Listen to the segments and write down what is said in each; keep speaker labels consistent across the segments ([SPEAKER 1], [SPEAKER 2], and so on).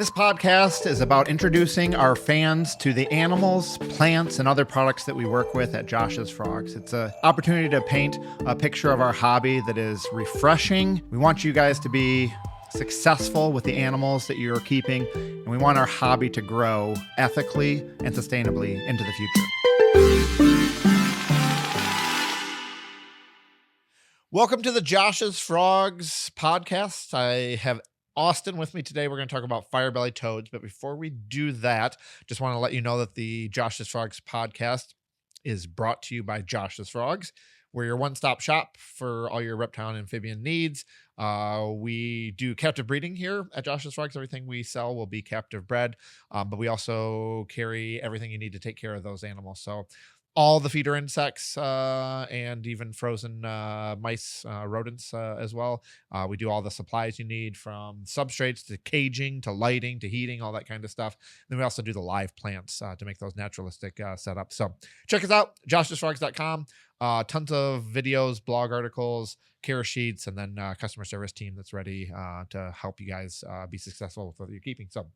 [SPEAKER 1] This podcast is about introducing our fans to the animals, plants, and other products that we work with at Josh's Frogs. It's an opportunity to paint a picture of our hobby that is refreshing. We want you guys to be successful with the animals that you're keeping, and we want our hobby to grow ethically and sustainably into the future. Welcome to the Josh's Frogs podcast. I have Austin with me today. We're going to talk about Fire-Bellied Toads, but before we do that, just want to let you know that the Josh's Frogs podcast is brought to you by Josh's Frogs. We're your one-stop shop for all your reptile and amphibian needs. We do captive breeding here at Josh's Frogs. Everything we sell will be captive bred, but we also carry everything you need to take care of those animals. So all the feeder insects and even frozen mice, rodents as well. We do all the supplies you need, from substrates to caging to lighting to heating, all that kind of stuff. Then we also do the live plants to make those naturalistic setups. So check us out, joshsfrogs.com. Tons of videos, blog articles, care sheets, and then customer service team that's ready to help you guys be successful with what you're keeping. So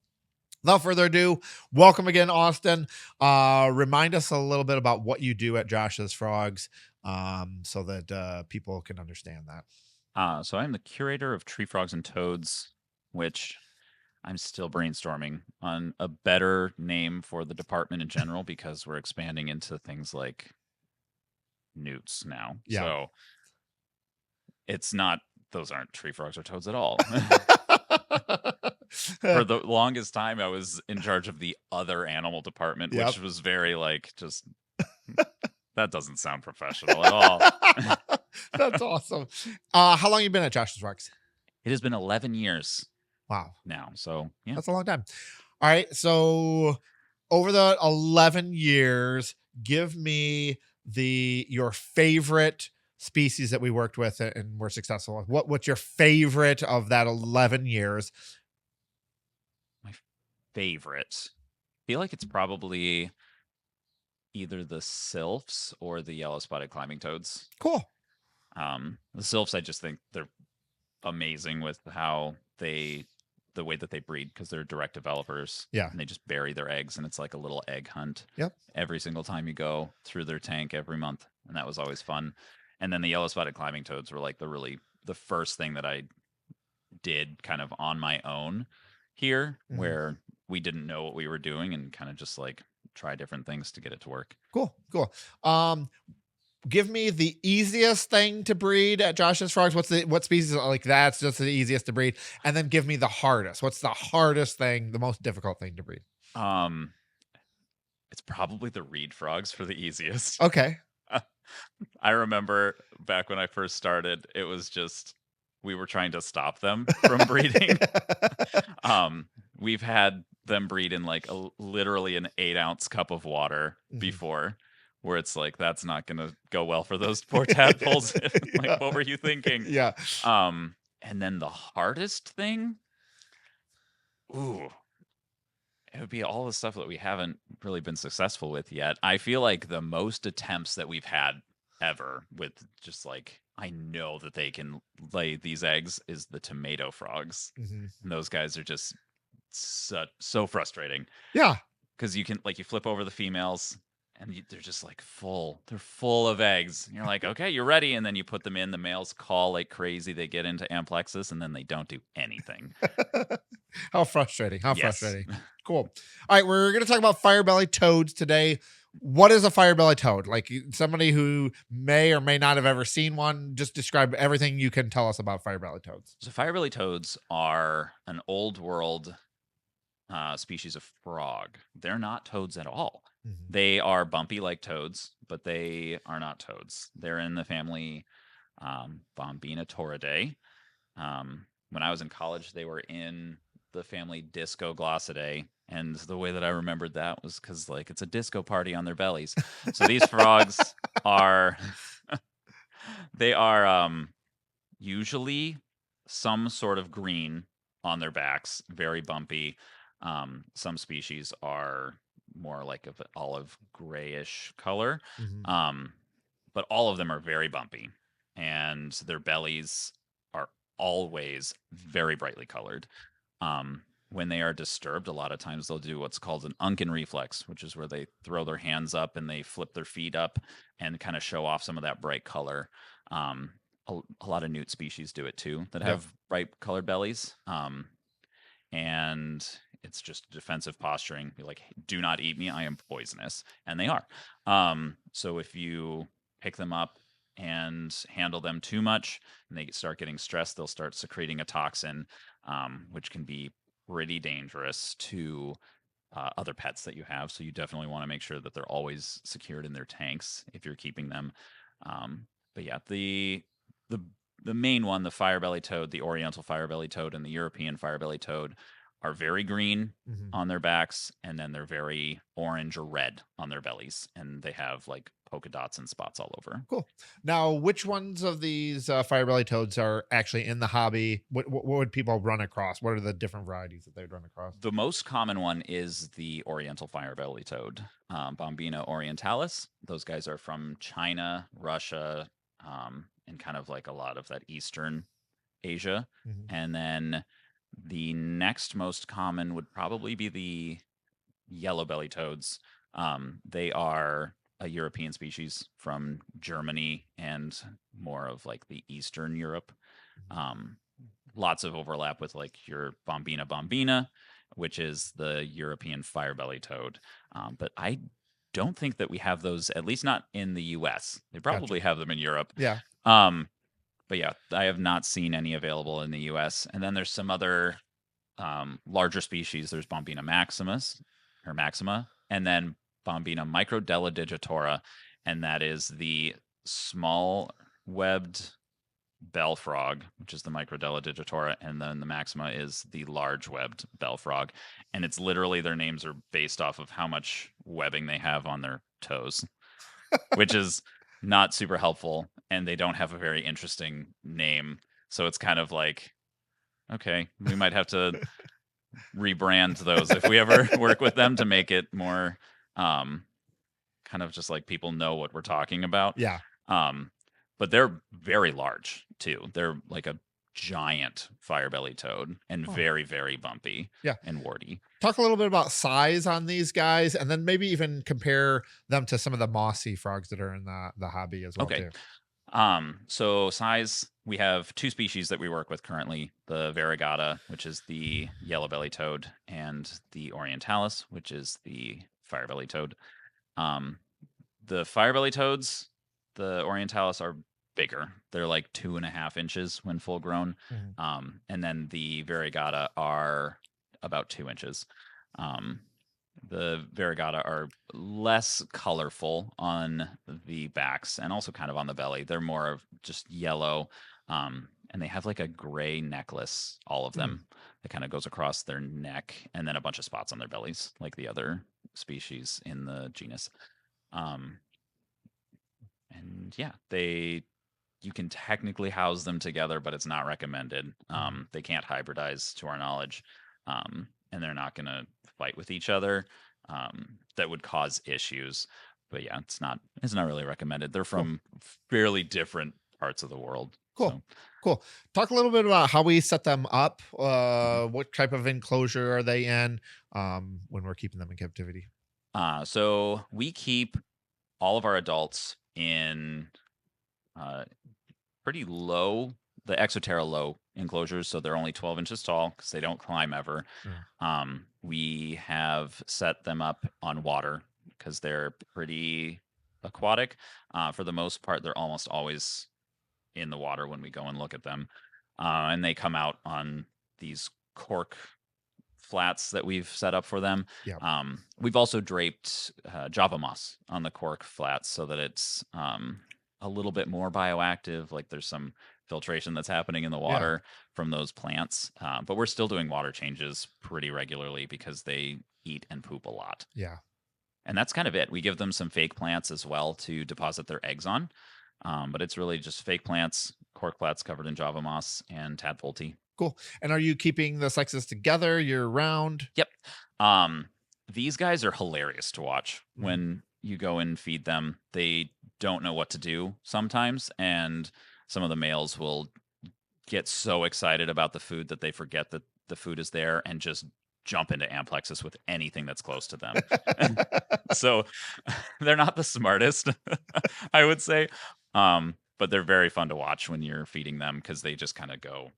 [SPEAKER 1] without further ado, welcome again, Austin. Remind us a little bit about what you do at Josh's Frogs so that people can understand that.
[SPEAKER 2] So I'm the curator of tree frogs and toads, which I'm still brainstorming on a better name for the department in general, because we're expanding into things like newts now.
[SPEAKER 1] Yeah.
[SPEAKER 2] So it's not, those aren't tree frogs or toads at all. For the longest time, I was in charge of the other animal department, which was very just that doesn't sound professional at all.
[SPEAKER 1] That's awesome. How long have you been at Josh's Frogs?
[SPEAKER 2] It has been 11 years.
[SPEAKER 1] Wow.
[SPEAKER 2] Now. So yeah,
[SPEAKER 1] that's a long time. All right. So over the 11 years, give me your favorite species that we worked with and were successful with. What's your favorite of that 11 years?
[SPEAKER 2] My favorite, I feel like it's probably either the sylphs or the yellow spotted climbing toads.
[SPEAKER 1] Cool.
[SPEAKER 2] The sylphs, I just think they're amazing with the way that they breed, because they're direct developers.
[SPEAKER 1] Yeah.
[SPEAKER 2] And they just bury their eggs, and it's like a little egg hunt.
[SPEAKER 1] Yep.
[SPEAKER 2] Every single time you go through their tank every month. And that was always fun. And then the yellow spotted climbing toads were like the first thing that I did kind of on my own here, where we didn't know what we were doing and kind of just try different things to get it to work.
[SPEAKER 1] Cool. Give me the easiest thing to breed at Josh's Frogs. What species that's just the easiest to breed? And then give me the hardest. What's the hardest thing, the most difficult thing to breed?
[SPEAKER 2] It's probably the reed frogs for the easiest.
[SPEAKER 1] Okay.
[SPEAKER 2] I remember back when I first started, it was just, we were trying to stop them from breeding. We've had them breed in literally an 8-ounce cup of water before, where it's that's not going to go well for those poor tadpoles. What were you thinking?
[SPEAKER 1] Yeah.
[SPEAKER 2] And then the hardest thing, it would be all the stuff that we haven't really been successful with yet. I feel like the most attempts that we've had ever with just I know that they can lay these eggs is the tomato frogs. And those guys are just so frustrating.
[SPEAKER 1] Yeah.
[SPEAKER 2] Because you can you flip over the females and they're just full. They're full of eggs. And you're okay, you're ready. And then you put them in. The males call like crazy. They get into amplexus, and then they don't do anything.
[SPEAKER 1] How frustrating. Frustrating. Cool. All right, we're going to talk about Fire-Bellied Toads today. What is a Fire-Bellied Toad? Somebody who may or may not have ever seen one, just describe everything you can tell us about Fire-Bellied Toads.
[SPEAKER 2] So Fire-Bellied Toads are an old world species of frog. They're not toads at all. They are bumpy like toads, but they are not toads. They're in the family Bombinatoridae. When I was in college, they were in the family Discoglossidae, and the way that I remembered that was because it's a disco party on their bellies. So these frogs are they are usually some sort of green on their backs, very bumpy. Some species are more of an olive grayish color, but all of them are very bumpy, and their bellies are always very brightly colored. when they are disturbed, a lot of times they'll do what's called an unken reflex, which is where they throw their hands up and they flip their feet up and kind of show off some of that bright color. Um, a lot of newt species do it too that
[SPEAKER 1] Yeah.
[SPEAKER 2] have bright colored bellies. And it's just defensive posturing. Be like, do not eat me, I am poisonous. And they are. So if you pick them up and handle them too much and they start getting stressed, they'll start secreting a toxin, which can be pretty dangerous to other pets that you have. So you definitely want to make sure that they're always secured in their tanks if you're keeping them. But yeah, the the main one, the Fire-Bellied toad, the Oriental Fire-Bellied toad, and the European Fire-Bellied toad, are very green
[SPEAKER 1] Mhm.
[SPEAKER 2] on their backs, and then they're very orange or red on their bellies, and they have like polka dots and spots all over.
[SPEAKER 1] Cool. Now, which ones of these fire-bellied toads are actually in the hobby? What would people run across? What are the different varieties that they'd run across?
[SPEAKER 2] The most common one is the Oriental Fire-Bellied toad, Bombina orientalis. Those guys are from China, Russia, and kind of like a lot of that Eastern Asia.
[SPEAKER 1] Mhm.
[SPEAKER 2] And then the next most common would probably be the yellow-bellied toads. They are a European species from Germany and more of like the Eastern Europe. Um, Lots of overlap with like your Bombina bombina, which is the European fire-bellied toad. But I don't think that we have those, at least not in the US. They
[SPEAKER 1] Gotcha.
[SPEAKER 2] probably have them in Europe.
[SPEAKER 1] Yeah.
[SPEAKER 2] But yeah, I have not seen any available in the US. And then there's some other larger species. There's Bombina maximus or maxima, and then Bombina microdeledigitatora, and that is the small webbed bell frog, which is the microdeledigitatora, and then the maxima is the large webbed bell frog. And it's literally their names are based off of how much webbing they have on their toes, which is not super helpful. And they don't have a very interesting name. So it's kind of like, okay, we might have to rebrand those if we ever work with them to make it more kind of just like people know what we're talking about.
[SPEAKER 1] Yeah.
[SPEAKER 2] But they're very large too. They're like a giant fire-bellied toad and
[SPEAKER 1] Oh.
[SPEAKER 2] very, very bumpy
[SPEAKER 1] Yeah.
[SPEAKER 2] and warty.
[SPEAKER 1] Talk a little bit about size on these guys, and then maybe even compare them to some of the mossy frogs that are in the hobby as well
[SPEAKER 2] Okay.
[SPEAKER 1] too.
[SPEAKER 2] So size, we have two species that we work with currently, the variegata, which is the yellow-bellied toad, and the orientalis, which is the fire-bellied toad. The fire-bellied toads, the orientalis, are bigger. They're like 2.5 inches when full grown.
[SPEAKER 1] Mhm.
[SPEAKER 2] And then the variegata are about 2 inches. The variegata are less colorful on the backs and also kind of on the belly. They're more of just yellow. And they have like a gray necklace, all of them, that kind of goes across their neck, and then a bunch of spots on their bellies, like the other species in the genus. And yeah, you can technically house them together, but it's not recommended. They can't hybridize to our knowledge, and they're not going to fight with each other. That would cause issues. But yeah, it's not really recommended. They're from fairly different parts of the world.
[SPEAKER 1] Cool.
[SPEAKER 2] So.
[SPEAKER 1] Cool. Talk a little bit about how we set them up. What type of enclosure are they in when we're keeping them in captivity?
[SPEAKER 2] So we keep all of our adults in pretty low, the exoterra low enclosures, so they're only 12 inches tall because they don't climb ever. We have set them up on water because they're pretty aquatic. For the most part, they're almost always in the water when we go and look at them. And they come out on these cork flats that we've set up for them.
[SPEAKER 1] Yeah.
[SPEAKER 2] We've also draped Java moss on the cork flats so that it's a little bit more bioactive. Like there's some filtration that's happening in the water from those plants. But we're still doing water changes pretty regularly because they eat and poop a lot.
[SPEAKER 1] Yeah.
[SPEAKER 2] And that's kind of it. We give them some fake plants as well to deposit their eggs on. But it's really just fake plants, cork flats covered in Java moss, and tadpole tea.
[SPEAKER 1] Cool. And are you keeping the sexes together year round?
[SPEAKER 2] Yep. These guys are hilarious to watch when you go and feed them. They don't know what to do sometimes, and some of the males will get so excited about the food that they forget that the food is there and just jump into amplexus with anything that's close to them. So they're not the smartest, I would say. But they're very fun to watch when you're feeding them because they just kind of go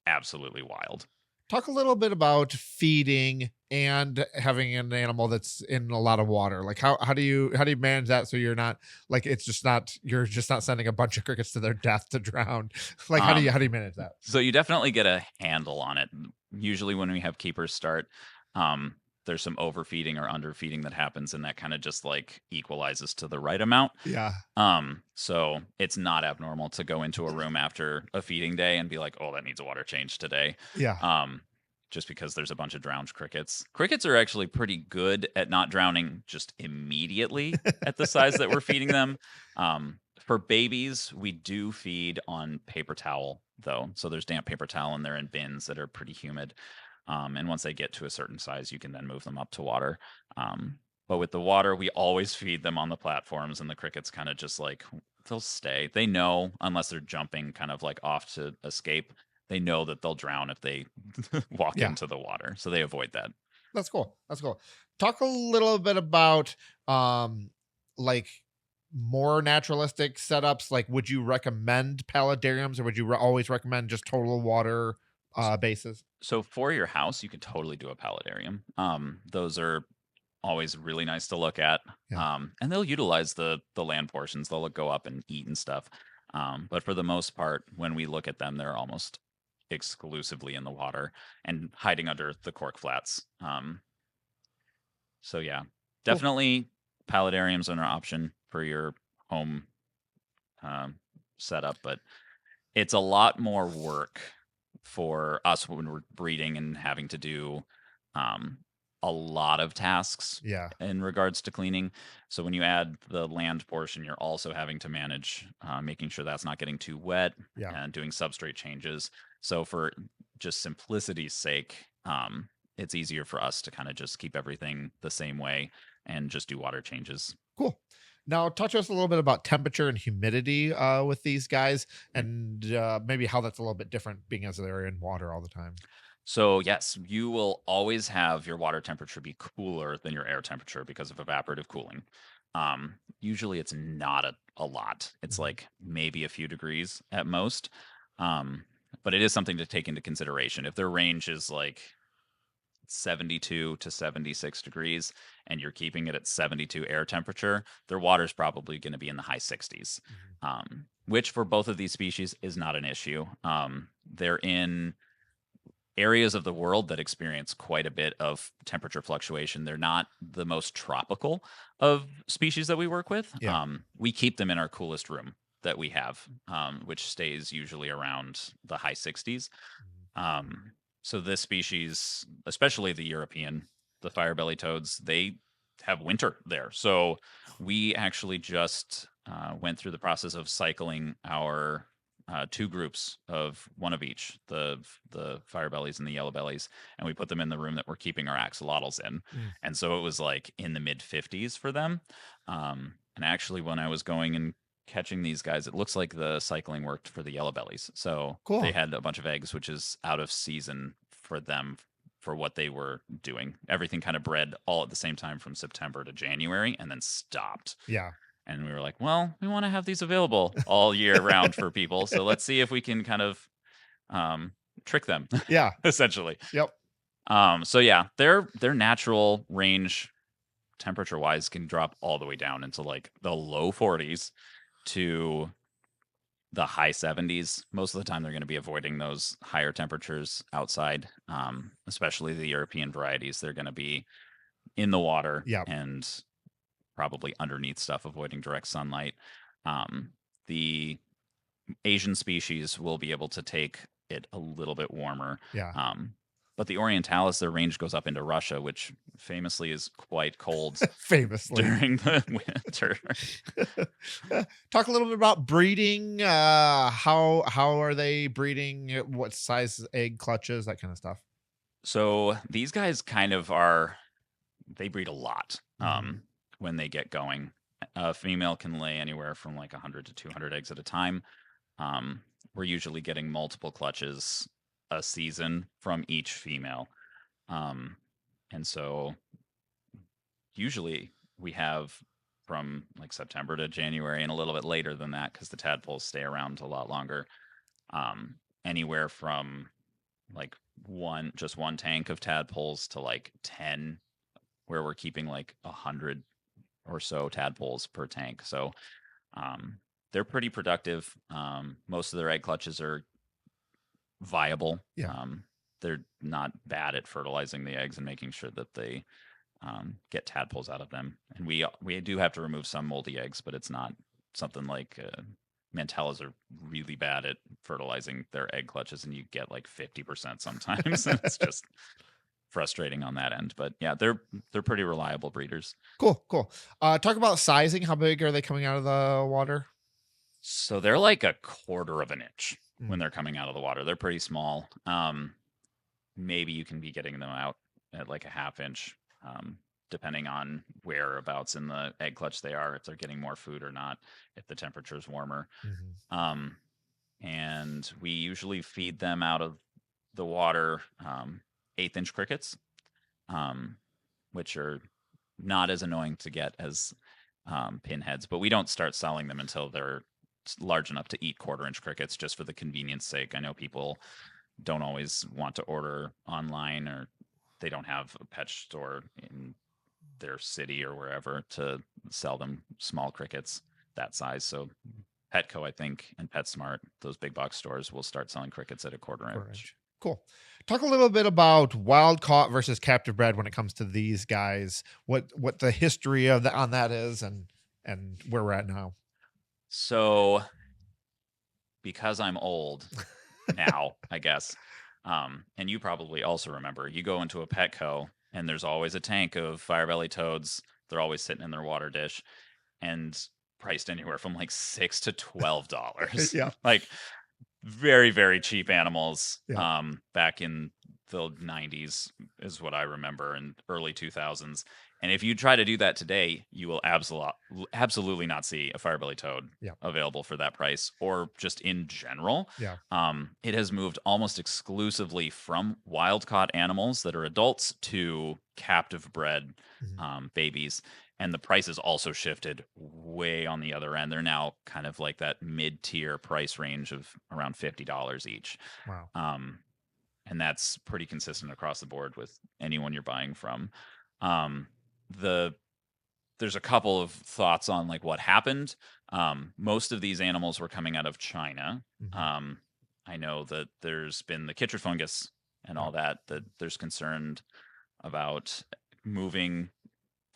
[SPEAKER 2] absolutely wild.
[SPEAKER 1] Talk a little bit about feeding and having an animal that's in a lot of water. Like how do you manage that so you're not like you're just not sending a bunch of crickets to their death to drown. Like
[SPEAKER 2] Um,
[SPEAKER 1] how do you manage that?
[SPEAKER 2] so you definitely get a handle on it. Usually when we have keepers start, um, there's some overfeeding or underfeeding that happens, and that kind of just like equalizes to the right amount.
[SPEAKER 1] Yeah.
[SPEAKER 2] So it's not abnormal to go into a room after a feeding day and be like, oh, that needs a water change today.
[SPEAKER 1] Yeah.
[SPEAKER 2] Just because there's a bunch of drowned crickets. Crickets are actually pretty good at not drowning just immediately at the size that we're feeding them. For babies, we do feed on paper towel, though. So there's damp paper towel, and they're in bins that are pretty humid. And once they get to a certain size, you can then move them up to water. But with the water, we always feed them on the platforms, and the crickets kind of just like, they'll stay. They know, unless they're jumping kind of like off to escape, they know that they'll drown if they walk
[SPEAKER 1] Yeah.
[SPEAKER 2] into the water. So they avoid that.
[SPEAKER 1] That's cool. That's cool. Talk a little bit about like more naturalistic setups. Like, would you recommend paludariums, or would you always recommend just total water bases?
[SPEAKER 2] So for your house, you could totally do a paludarium. Those are always really nice to look at.
[SPEAKER 1] Yeah.
[SPEAKER 2] And they'll utilize the land portions. They'll go up and eat and stuff. But for the most part, when we look at them, they're almost exclusively in the water and hiding under the cork flats. So yeah,
[SPEAKER 1] Cool.
[SPEAKER 2] definitely paludariums are an option for your home setup, but it's a lot more work for us when we're breeding and having to do a lot of tasks
[SPEAKER 1] Yeah.
[SPEAKER 2] in regards to cleaning. So when you add the land portion, you're also having to manage making sure that's not getting too wet
[SPEAKER 1] Yeah.
[SPEAKER 2] and doing substrate changes. So for just simplicity's sake, it's easier for us to kind of just keep everything the same way and just do water changes.
[SPEAKER 1] Cool. Now, touch us a little bit about temperature and humidity with these guys, and maybe how that's a little bit different, being as they're in water all the time.
[SPEAKER 2] So yes, you will always have your water temperature be cooler than your air temperature because of evaporative cooling. Usually it's not a lot. It's
[SPEAKER 1] Mhm.
[SPEAKER 2] like maybe a few degrees at most. But it is something to take into consideration. If their range is like 72 to 76 degrees and you're keeping it at 72 air temperature, their water's probably going to be in the high 60s, which for both of these species is not an issue. They're in areas of the world that experience quite a bit of temperature fluctuation. They're not the most tropical of species that we work with.
[SPEAKER 1] Yeah.
[SPEAKER 2] We keep them in our coolest room that we have, which stays usually around the high 60s. So this species, especially the European, the Fire-Bellied Toads, they have winter there. So we actually just went through the process of cycling our two groups of one of each, the Fire-Bellies and the yellow bellies, and we put them in the room that we're keeping our axolotls in. And so it was like in the mid 50s for them. And actually, when I was going and catching these guys, it looks like the cycling worked for the yellow bellies. So
[SPEAKER 1] Cool.
[SPEAKER 2] they had a bunch of eggs, which is out of season for them for what they were doing. Everything kind of bred all at the same time from September to January and then stopped.
[SPEAKER 1] Yeah.
[SPEAKER 2] And we were like, well, we want to have these available all year round for people. So let's see if we can kind of trick them.
[SPEAKER 1] Yeah.
[SPEAKER 2] Essentially.
[SPEAKER 1] Yep.
[SPEAKER 2] So yeah, their natural range temperature wise can drop all the way down into like the low 40s to the high 70s. Most of the time they're going to be avoiding those higher temperatures outside, especially the European varieties. They're going to be in the water
[SPEAKER 1] Yep.
[SPEAKER 2] and probably underneath stuff, avoiding direct sunlight. The Asian species will be able to take it a little bit warmer.
[SPEAKER 1] Yeah.
[SPEAKER 2] But the Orientalis, their range goes up into Russia, which famously is quite cold
[SPEAKER 1] Famously.
[SPEAKER 2] during the winter.
[SPEAKER 1] Talk a little bit about breeding. How are they breeding? What size egg clutches? That kind of stuff.
[SPEAKER 2] So these guys kind of are, they breed a lot
[SPEAKER 1] Mhm.
[SPEAKER 2] when they get going. A female can lay anywhere from like 100 to 200 eggs at a time. We're usually getting multiple clutches a season from each female. And so usually we have from like September to January and a little bit later than that because the tadpoles stay around a lot longer. Anywhere from like just one tank of tadpoles to like 10, where we're keeping like 100 or so tadpoles per tank. So they're pretty productive. Most of their egg clutches are viable.
[SPEAKER 1] Yeah.
[SPEAKER 2] They're not bad at fertilizing the eggs and making sure that they get tadpoles out of them. And we do have to remove some moldy eggs, but it's not something like Mantellas are really bad at fertilizing their egg clutches, and you get like 50% sometimes. And it's just frustrating on that end. But yeah, they're pretty reliable breeders.
[SPEAKER 1] Cool. Talk about sizing. How big are they coming out of the water?
[SPEAKER 2] So they're like a quarter of an inch when they're coming out of the water. They're pretty small. Maybe you can be getting them out at like a half inch, depending on whereabouts in the egg clutch they are, if they're getting more food or not, if the temperature is warmer. And we usually feed them out of the water 1/8-inch crickets, which are not as annoying to get as pinheads, but we don't start selling them until they're large enough to eat 1/4-inch crickets, just for the convenience sake. I know people don't always want to order online, or they don't have a pet store in their city or wherever to sell them small crickets that size. So Petco, I think, and PetSmart, those big box stores, will start selling crickets at a 1/4 inch.
[SPEAKER 1] Cool. Talk a little bit about wild caught versus captive bred when it comes to these guys. What the history of on that is, and where we're at now.
[SPEAKER 2] So, because I'm old now, I guess, and you probably also remember, you go into a Petco and there's always a tank of Fire-Bellied Toads. They're always sitting in their water dish and priced anywhere from like $6 to $12.
[SPEAKER 1] Yeah.
[SPEAKER 2] Like very, very cheap animals.
[SPEAKER 1] Yeah.
[SPEAKER 2] Back in the 90s is what I remember, and early 2000s. And if you try to do that today, you will absolutely not see a Fire-Bellied Toad available for that price, or just in general.
[SPEAKER 1] Yeah.
[SPEAKER 2] It has moved almost exclusively from wild-caught animals that are adults to captive-bred babies. And the price has also shifted way on the other end. They're now kind of like that mid-tier price range of around $50 each.
[SPEAKER 1] Wow.
[SPEAKER 2] And that's pretty consistent across the board with anyone you're buying from. There's a couple of thoughts on like what happened. Most of these animals were coming out of China. I know that there's been the chytrid fungus and all that there's concerned about moving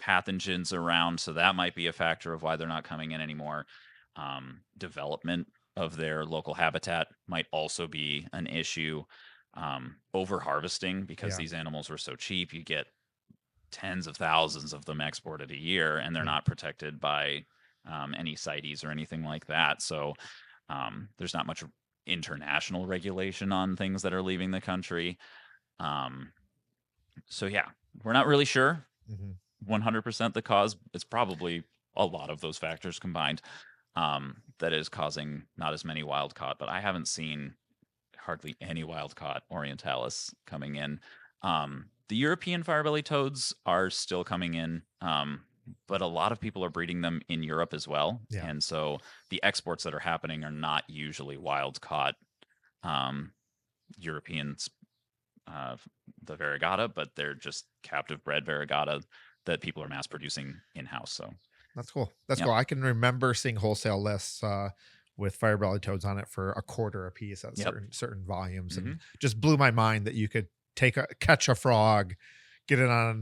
[SPEAKER 2] pathogens around, so that might be a factor of why they're not coming in anymore. Development of their local habitat might also be an issue. Over harvesting, because these animals were so cheap, you get tens of thousands of them exported a year, and they're not protected by any CITES or anything like that. So there's not much international regulation on things that are leaving the country. So yeah, we're not really sure 100% the cause. It's probably a lot of those factors combined that is causing not as many wild caught, but I haven't seen hardly any wild caught Orientalis coming in. The European Fire-Bellied Toads are still coming in, but a lot of people are breeding them in Europe as well. And so the exports that are happening are not usually wild caught Europeans, the variegata, but they're just captive bred variegata that people are mass producing in-house. So
[SPEAKER 1] that's cool. That's cool. I can remember seeing wholesale lists with Fire-Bellied Toads on it for a quarter a piece at certain volumes, and just blew my mind that you could catch a frog, get it on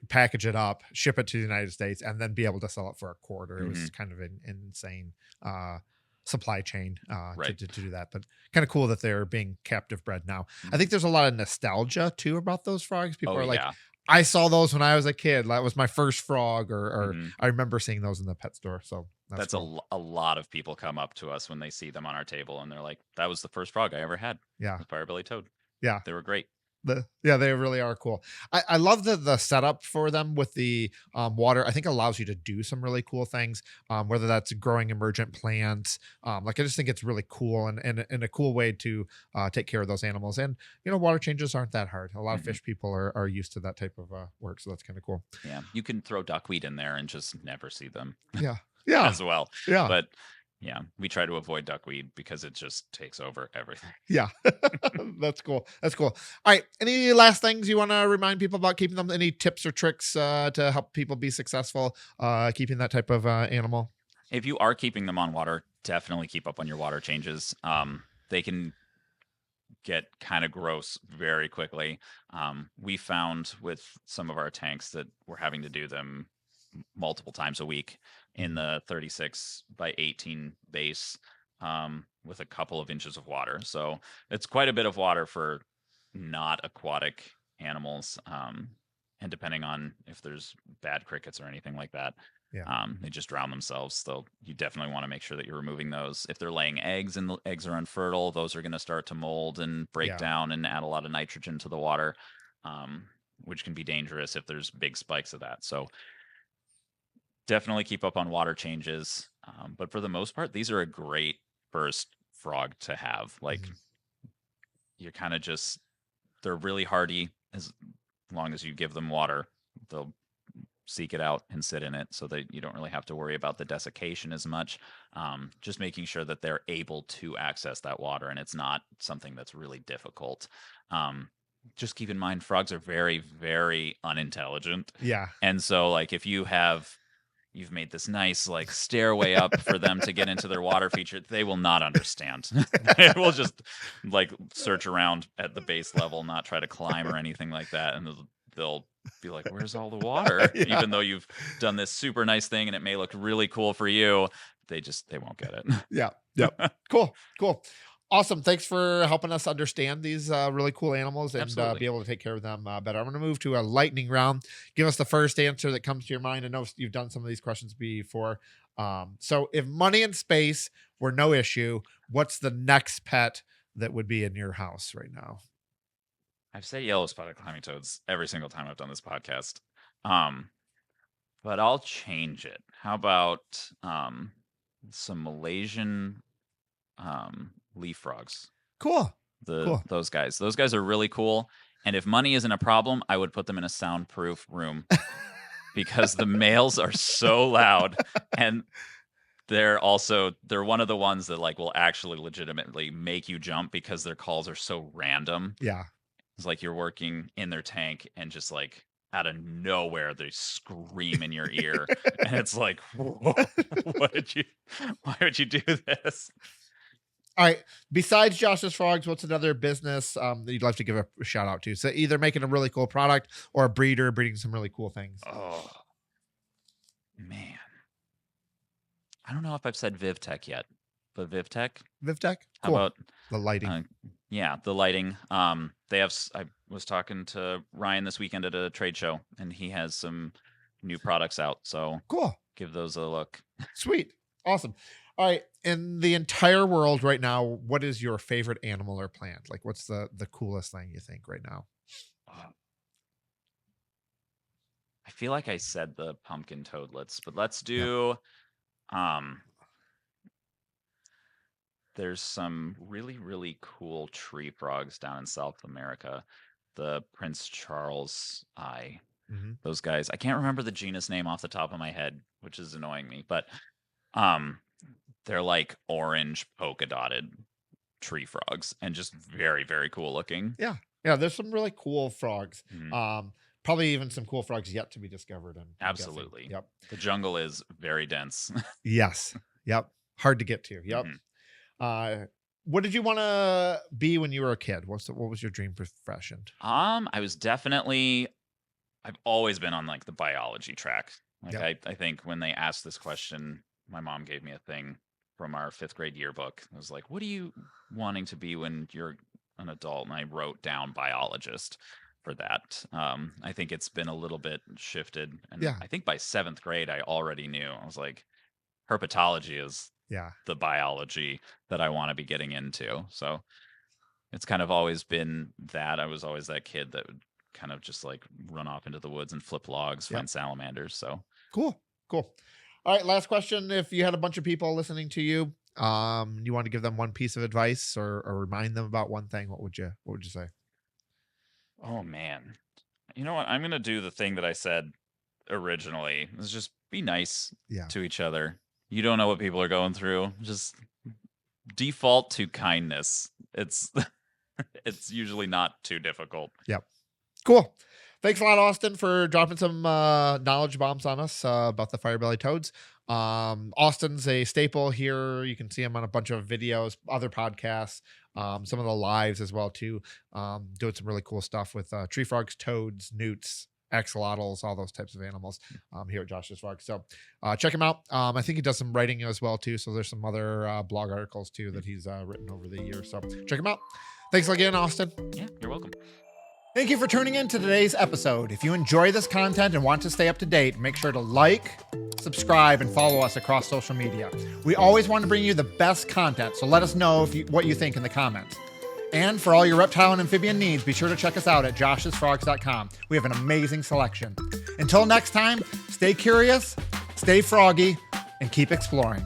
[SPEAKER 1] package it up, ship it to the United States, and then be able to sell it for a quarter. It was kind of an insane supply chain to do that, but kind of cool that they're being captive bred now. I think there's a lot of nostalgia too about those frogs. People are like, I saw those when I was a kid. That was my first frog, or I remember seeing those in the pet store. So that's cool.
[SPEAKER 2] A lot of people come up to us when they see them on our table, and they're like, that was the first frog I ever had.
[SPEAKER 1] Yeah.
[SPEAKER 2] The Fire-Bellied Toad.
[SPEAKER 1] Yeah.
[SPEAKER 2] They were great.
[SPEAKER 1] They really are cool. I love the setup for them with the water. I think allows you to do some really cool things. Whether that's growing emergent plants. Like I just think it's really cool and a cool way to take care of those animals. And water changes aren't that hard. A lot of
[SPEAKER 2] Mhm.
[SPEAKER 1] fish people are used to that type of work, so that's kind of cool.
[SPEAKER 2] Yeah, you can throw duckweed in there and just never see them
[SPEAKER 1] Yeah, yeah,
[SPEAKER 2] as well.
[SPEAKER 1] yeah,
[SPEAKER 2] But yeah, we try to avoid duckweed because it just takes over everything.
[SPEAKER 1] yeah. That's cool. That's cool. All right. Any last things you want to remind people about keeping them? Any tips or tricks to help people be successful keeping that type of animal?
[SPEAKER 2] If you are keeping them on water, definitely keep up on your water changes. They can get kind of gross very quickly. We found with some of our tanks that we're having to do them multiple times a week in
[SPEAKER 1] Mhm.
[SPEAKER 2] the 36 by 18 base with a couple of inches of water. So it's quite a bit of water for not aquatic animals. And depending on if there's bad crickets or anything like that,
[SPEAKER 1] Yeah.
[SPEAKER 2] they just drown themselves. So you definitely want to make sure that you're removing those. If they're laying eggs and the eggs are unfertile, those are going to start to mold and break
[SPEAKER 1] Yeah.
[SPEAKER 2] down and add a lot of nitrogen to the water, which can be dangerous if there's big spikes of that. So definitely keep up on water changes. But for the most part, these are a great first frog to have. Like
[SPEAKER 1] Mhm.
[SPEAKER 2] you're kind of just, they're really hardy as long as you give them water. They'll seek it out and sit in it so that you don't really have to worry about the desiccation as much. Just making sure that they're able to access that water and it's not something that's really difficult. Just keep in mind, frogs are very, very unintelligent.
[SPEAKER 1] Yeah.
[SPEAKER 2] And so, like, if you've made this nice like stairway up for them to get into their water feature, they will not understand. They will just like search around at the base level, not try to climb or anything like that, and they'll be like, where's all the water?
[SPEAKER 1] Yeah.
[SPEAKER 2] Even though you've done this super nice thing and it may look really cool for you, they won't get
[SPEAKER 1] Yeah. Yep.
[SPEAKER 2] it.
[SPEAKER 1] Cool. Cool. Awesome. Thanks for helping us understand these really cool animals and be
[SPEAKER 2] Absolutely.
[SPEAKER 1] able to take care of them better. I'm going to move to a lightning round. Give us the first answer that comes to your mind. I know you've done some of these questions before. So, if money and space were no issue, what's the next pet that would be in your house right now?
[SPEAKER 2] I've said yellow spotted climbing toads every single time I've done this podcast. Um, but I'll change it. How about some Malaysian leaf frogs?
[SPEAKER 1] Cool. Cool.
[SPEAKER 2] Those guys. Those guys are really cool. And if money isn't a problem, I would put them in a soundproof room because the males are so loud and they're one of the ones that like will actually legitimately make you jump because their calls are so random.
[SPEAKER 1] Yeah.
[SPEAKER 2] It's like you're working in their tank and just like out of nowhere they scream in your ear and it's like, whoa, what did you why would you do this?
[SPEAKER 1] All right. Besides Josh's Frogs, what's another business that you'd like to give a shout out to? So either making a really cool product or a breeder breeding some really cool things.
[SPEAKER 2] Oh man. I don't know if I've said VivTech yet, but VivTech,
[SPEAKER 1] VivTech?
[SPEAKER 2] how
[SPEAKER 1] Cool.
[SPEAKER 2] about
[SPEAKER 1] The lighting.
[SPEAKER 2] uh, yeah, the lighting. They have I was talking to Ryan this weekend at a trade show and he has some new products out, so
[SPEAKER 1] Cool.
[SPEAKER 2] give those a look.
[SPEAKER 1] Sweet. Awesome. All right. In the entire world right now, what is your favorite animal or plant? Like what's the coolest thing you think right now?
[SPEAKER 2] Uh, I feel like I said the pumpkin toadlets, but let's
[SPEAKER 1] Yep.
[SPEAKER 2] do um there's some really, really cool tree frogs down in South America. The Prince Charles eye.
[SPEAKER 1] Hmm.
[SPEAKER 2] Those guys. I can't remember the genus name off the top of my head, which is annoying me, but um they're like orange polka dotted tree frogs and just very, very cool looking.
[SPEAKER 1] Yeah. Yeah. There's some really cool frogs.
[SPEAKER 2] Mhm.
[SPEAKER 1] Probably even some cool frogs yet to be discovered. I'm guessing.
[SPEAKER 2] Absolutely.
[SPEAKER 1] Yep.
[SPEAKER 2] The jungle is very dense.
[SPEAKER 1] Yes. Yep. Hard to get to. Yep.
[SPEAKER 2] Mhm.
[SPEAKER 1] Uh, what did you want to be when you were a kid? What was your dream profession?
[SPEAKER 2] I was definitely I've always been on like the biology track. Like
[SPEAKER 1] Yep.
[SPEAKER 2] I think when they asked this question, my mom gave me a thing from our 5th grade yearbook. It was like, "What are you wanting to be when you're an adult?" And I wrote down biologist for that. I think it's been a little bit shifted, and
[SPEAKER 1] Yeah.
[SPEAKER 2] I think by 7th grade I already knew. I was like, herpetology is
[SPEAKER 1] Yeah.
[SPEAKER 2] the biology that I want to be getting into. So it's kind of always been that. I was always that kid that would kind of just like run off into the woods and flip logs, find salamanders. So
[SPEAKER 1] cool. All right, last question. If you had a bunch of people listening to you, you want to give them one piece of advice or remind them about one thing, what would you say?
[SPEAKER 2] Oh man. You know what? I'm gonna do the thing that I said originally. Is just be nice to each other. You don't know what people are going through. Just default to kindness. It's it's usually not too difficult.
[SPEAKER 1] Yep. Cool. Thanks a lot, Austin, for dropping some knowledge bombs on us about the Fire-Bellied Toads. Austin's a staple here. You can see him on a bunch of videos, other podcasts, some of the lives as well too. Doing some really cool stuff with tree frogs, toads, newts, axolotls, all those types of animals here at Josh's Frogs. So check him out. I think he does some writing as well too. So there's some other blog articles too that he's written over the years. So check him out. Thanks again, Austin.
[SPEAKER 2] Yeah, you're welcome.
[SPEAKER 1] Thank you for tuning in to today's episode. If you enjoy this content and want to stay up to date, make sure to like, subscribe, and follow us across social media. We always want to bring you the best content, so let us know what you think in the comments. And for all your reptile and amphibian needs, be sure to check us out at joshsfrogs.com. We have an amazing selection. Until next time, stay curious, stay froggy, and keep exploring.